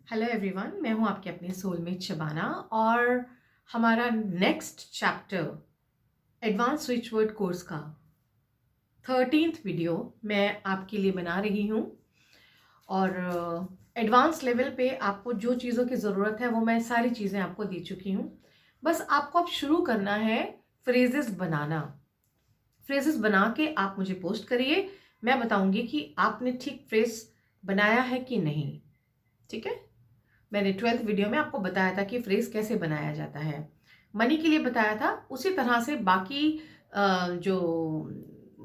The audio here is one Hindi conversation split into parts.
हेलो एवरीवन, मैं हूं आपकी अपनी सोलमेट शबाना और हमारा next chapter advance switch word course का 13th वीडियो मैं आपके लिए बना रही हूं। और एडवांस लेवल पे आपको जो चीज़ों की ज़रूरत है वो मैं सारी चीज़ें आपको दे चुकी हूं। बस आपको अब शुरू करना है फ्रेजेस बनाना। फ्रेजेस बना के आप मुझे पोस्ट करिए, मैं बताऊंगी कि आपने ठीक फ्रेज बनाया है कि नहीं। ठीक है, मैंने 12th वीडियो में आपको बताया था कि फ्रेज कैसे बनाया जाता है, मनी के लिए बताया था। उसी तरह से बाकी जो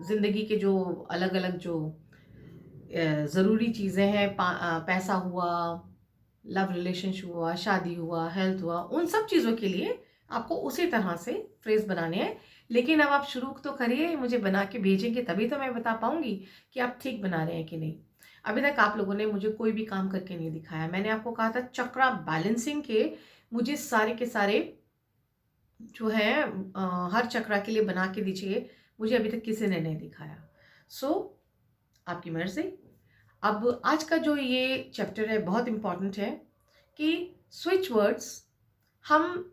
जिंदगी के जो अलग अलग जो ज़रूरी चीज़ें हैं, पैसा हुआ, लव रिलेशनशिप हुआ, शादी हुआ, हेल्थ हुआ, उन सब चीज़ों के लिए आपको उसी तरह से फ्रेज बनाने हैं। लेकिन अब आप शुरू तो करिए, मुझे बना के भेजेंगे तभी तो मैं बता पाऊंगी कि आप ठीक बना रहे हैं कि नहीं। अभी तक आप लोगों ने मुझे कोई भी काम करके नहीं दिखाया। मैंने आपको कहा था चक्रा बैलेंसिंग के मुझे सारे के सारे जो है हर चक्रा के लिए बना के दीजिए। मुझे अभी तक किसी ने नहीं दिखाया। सो आपकी मर्जी। अब आज का जो ये चैप्टर है बहुत इंपॉर्टेंट है कि स्विच वर्ड्स हम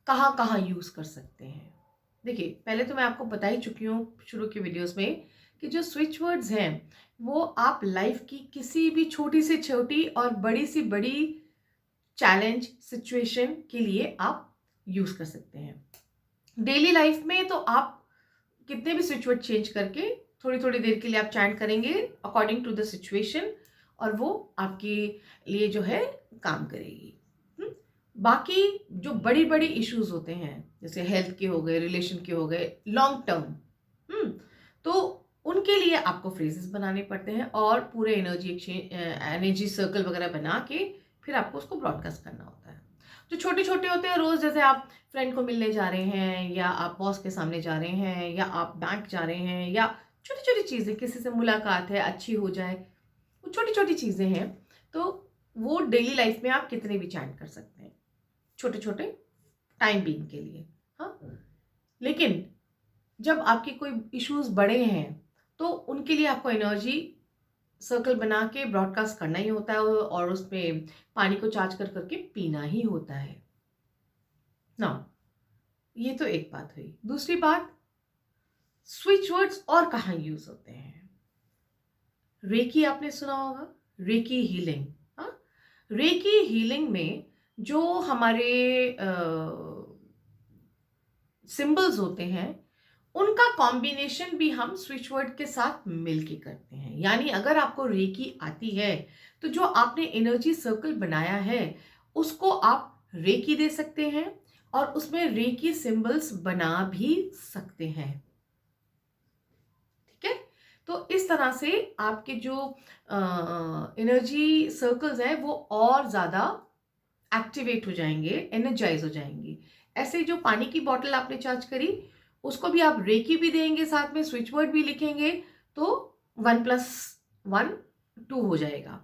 कहाँ कहाँ यूज कर सकते हैं। देखिए, पहले तो मैं आपको बता ही चुकी हूँ शुरू की वीडियोस में कि जो स्विच वर्ड्स हैं वो आप लाइफ की किसी भी छोटी से छोटी और बड़ी सी बड़ी चैलेंज सिचुएशन के लिए आप यूज कर सकते हैं। डेली लाइफ में तो आप कितने भी स्विच वर्ड चेंज करके थोड़ी थोड़ी देर के लिए आप चैंट करेंगे अकॉर्डिंग टू द सिचुएशन, और वो आपके लिए जो है काम करेगी। बाकी जो बड़ी बड़ी इश्यूज होते हैं, जैसे हेल्थ के हो गए, रिलेशन के हो गए, लॉन्ग टर्म, तो उनके लिए आपको फ्रेजेस बनाने पड़ते हैं और पूरे एनर्जी सर्कल वगैरह बना के फिर आपको उसको ब्रॉडकास्ट करना होता है। जो छोटे छोटे होते हैं रोज, जैसे आप फ्रेंड को मिलने जा रहे हैं, या आप बॉस के सामने जा रहे हैं, या आप बैंक जा रहे हैं, या छोटी छोटी चीजें, किसी से मुलाकात है अच्छी हो जाए, वो छोटी छोटी चीजें हैं। तो वो डेली लाइफ में आप कितने भी चैंट कर सकते हैं छोटे छोटे टाइम बीइंग के लिए। हाँ, लेकिन जब आपके कोई इश्यूज बड़े हैं तो उनके लिए आपको एनर्जी सर्कल बना के ब्रॉडकास्ट करना ही होता है, और उसमें पानी को चार्ज कर करके पीना ही होता है ना। ये तो एक बात हुई। दूसरी बात, स्विच वर्ड्स और कहाँ यूज होते हैं। रेकी आपने सुना होगा, रेकी हीलिंग। हाँ, रेकी हीलिंग में जो हमारे सिंबल्स होते हैं उनका कॉम्बिनेशन भी हम स्विच वर्ड के साथ मिलके करते हैं। यानी अगर आपको रेकी आती है तो जो आपने एनर्जी सर्कल बनाया है उसको आप रेकी दे सकते हैं और उसमें रेकी सिंबल्स बना भी सकते हैं। ठीक है, तो इस तरह से आपके जो एनर्जी सर्कल्स हैं वो और ज्यादा एक्टिवेट हो जाएंगे, एनर्जाइज हो जाएंगे। ऐसे जो पानी की बोतल आपने चार्ज करी, उसको भी आप रेकी भी देंगे, साथ में स्विच वर्ड भी लिखेंगे, तो 1+1 2 हो जाएगा।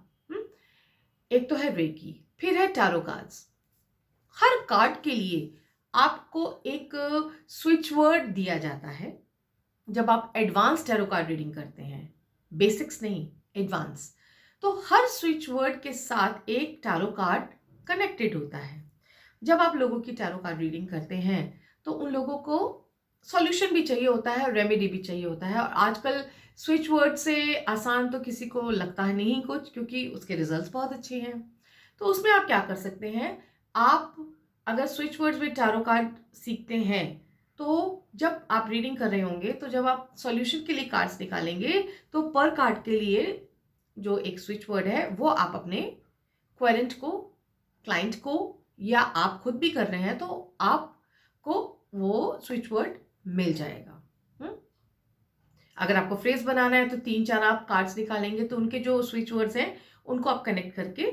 एक तो है रेकी, फिर है टैरो कार्ड्स। हर कार्ड के लिए आपको एक स्विच वर्ड दिया जाता है जब आप एडवांस टैरो कार्ड रीडिंग करते हैं, बेसिक्स नहीं, एडवांस। तो हर स्विच वर्ड के साथ एक टैरो कार्ड कनेक्टेड होता है। जब आप लोगों की टैरो कार्ड रीडिंग करते हैं तो उन लोगों को सॉल्यूशन भी चाहिए होता है, रेमेडी भी चाहिए होता है। और आजकल स्विच वर्ड से आसान तो किसी को लगता है नहीं कुछ, क्योंकि उसके रिजल्ट्स बहुत अच्छे हैं। तो उसमें आप क्या कर सकते हैं, आप अगर स्विच वर्ड्स में टैरो कार्ड सीखते हैं तो जब आप रीडिंग कर रहे होंगे, तो जब आप सॉल्यूशन के लिए कार्ड्स निकालेंगे तो पर कार्ड के लिए जो एक स्विच वर्ड है वो आप अपने क्वेरेंट को, क्लाइंट को, या आप खुद भी कर रहे हैं तो आपको वो स्विच वर्ड मिल जाएगा। अगर आपको फ्रेज बनाना है तो 3-4 आप कार्ड्स निकालेंगे तो उनके जो स्विच वर्ड्स हैं उनको आप कनेक्ट करके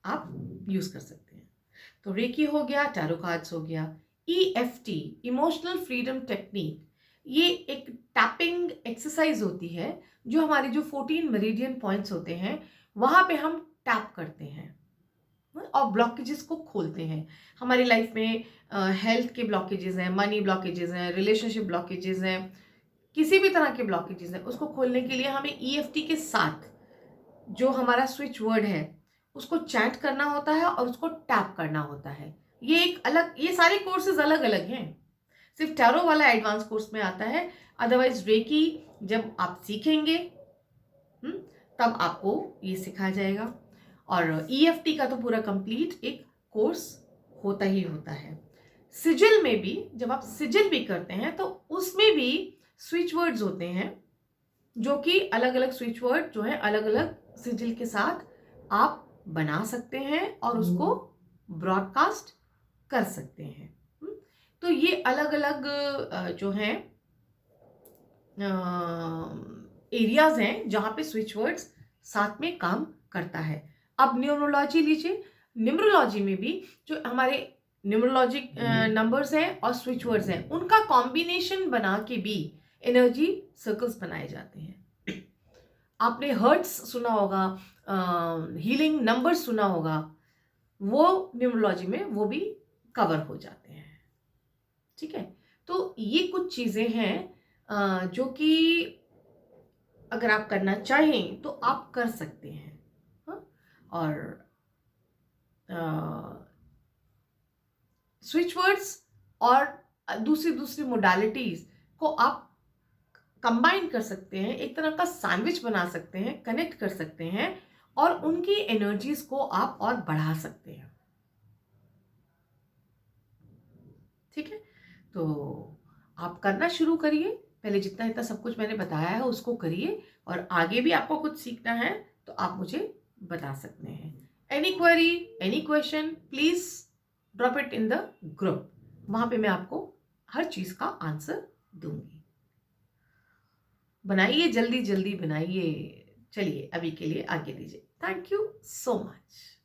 आप यूज कर सकते हैं। तो रेकी हो गया, टैरो कार्ड्स हो गया। EFT, इमोशनल फ्रीडम टेक्निक, ये एक टैपिंग एक्सरसाइज होती है जो हमारे जो 14 मेरिडियन पॉइंट्स होते हैं वहां पे हम टैप करते हैं और ब्लॉकेजेस को खोलते हैं। हमारी लाइफ में हेल्थ के ब्लॉकेजेस हैं, मनी ब्लॉकेजेस हैं, रिलेशनशिप ब्लॉकेजेस हैं, किसी भी तरह के ब्लॉकेजेस हैं, उसको खोलने के लिए हमें EFT के साथ जो हमारा स्विच वर्ड है उसको चैंट करना होता है और उसको टैप करना होता है। ये एक अलग, ये सारे कोर्सेज अलग अलग हैं। सिर्फ टैरो वाला एडवांस कोर्स में आता है, अदरवाइज रेकी जब आप सीखेंगे तब आपको ये सिखाया जाएगा। और ईएफटी का तो पूरा कंप्लीट एक कोर्स होता ही होता है। सिजिल में भी जब आप सिजिल भी करते हैं तो उसमें भी स्विच वर्ड्स होते हैं, जो कि अलग अलग स्विच वर्ड जो है अलग अलग सिजिल के साथ आप बना सकते हैं और उसको ब्रॉडकास्ट कर सकते हैं। तो ये अलग अलग जो हैं एरियाज हैं जहाँ पे स्विच वर्ड्स साथ में काम करता है। अब न्यूमरोलॉजी लीजिए, न्यूमरोलॉजी में भी जो हमारे न्यूमरोलॉजिक नंबर्स हैं और स्विच वर्ड्स हैं, उनका कॉम्बिनेशन बना के भी एनर्जी सर्कल्स बनाए जाते हैं। आपने हर्ट्स सुना होगा, हीलिंग नंबर्स सुना होगा, वो न्यूमरोलॉजी में वो भी कवर हो जाते हैं। ठीक है, तो ये कुछ चीज़ें हैं जो कि अगर आप करना चाहें तो आप कर सकते हैं। हाँ? और स्विच वर्ड्स और दूसरी दूसरी मोडालिटीज को आप कंबाइन कर सकते हैं, एक तरह का सैंडविच बना सकते हैं, कनेक्ट कर सकते हैं और उनकी एनर्जीज को आप और बढ़ा सकते हैं। ठीक है, तो आप करना शुरू करिए। पहले जितना जितना सब कुछ मैंने बताया है उसको करिए, और आगे भी आपको कुछ सीखना है तो आप मुझे बता सकते हैं। Any query, any question, please drop it in the group. वहां पे मैं आपको हर चीज का आंसर दूंगी। बनाइए, जल्दी जल्दी बनाइए। चलिए अभी के लिए आगे दीजिए। Thank you so much.